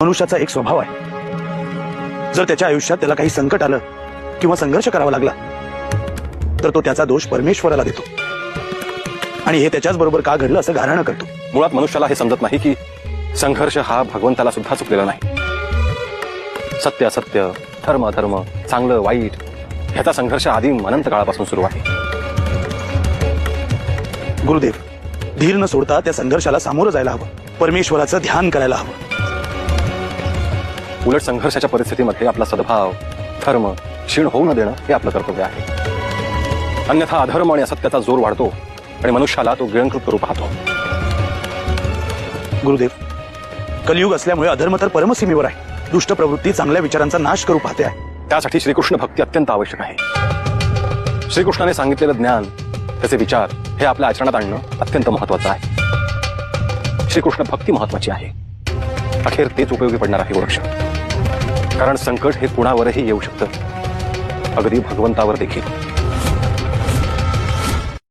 मनुष्याचा एक स्वभाव आहे, जर त्याच्या आयुष्यात त्याला काही संकट आलं किंवा संघर्ष करावा लागला तर तो त्याचा दोष परमेश्वराला देतो आणि हे त्याच्याच बरोबर का घडलं असं गाऱ्हाणं करतो। मुळात मनुष्याला हे समजत नाही की संघर्ष हा भगवंताला सुद्धा चुकलेला नाही। सत्य असत्य, धर्म अधर्म, चांगलं वाईट ह्याचा संघर्ष आदिम अनंत काळापासून सुरू आहे। गुरुदेव, धीर न सोडता त्या संघर्षाला सामोरं जायला हवं, परमेश्वराचं ध्यान करायला हवं। उलट संघर्षाच्या परिस्थितीमध्ये आपला सद्भाव धर्म क्षीण होऊ न देणं हे आपलं कर्तव्य आहे। अन्यथा अधर्म आणि असत्याचा जोर वाढतो आणि मनुष्याला तो गिळंकृत करू पाहतो। गुरुदेव, कलियुग असल्यामुळे अधर्म तर परमसीमेवर आहे, दुष्ट प्रवृत्ती चांगल्या विचारांचा नाश करू पाहते आहे। त्यासाठी श्रीकृष्ण भक्ती अत्यंत आवश्यक आहे। श्रीकृष्णाने सांगितलेलं ज्ञान त्याचे विचार हे आपल्या आचरणात आणणं अत्यंत महत्वाचं आहे। श्रीकृष्ण भक्ती महत्वाची आहे, अखेर तेच उपयोगी पडणार आहे गोरक्ष। कारण संकट हे कुणावरही येऊ शकतं, अगदी भगवंतावर देखील।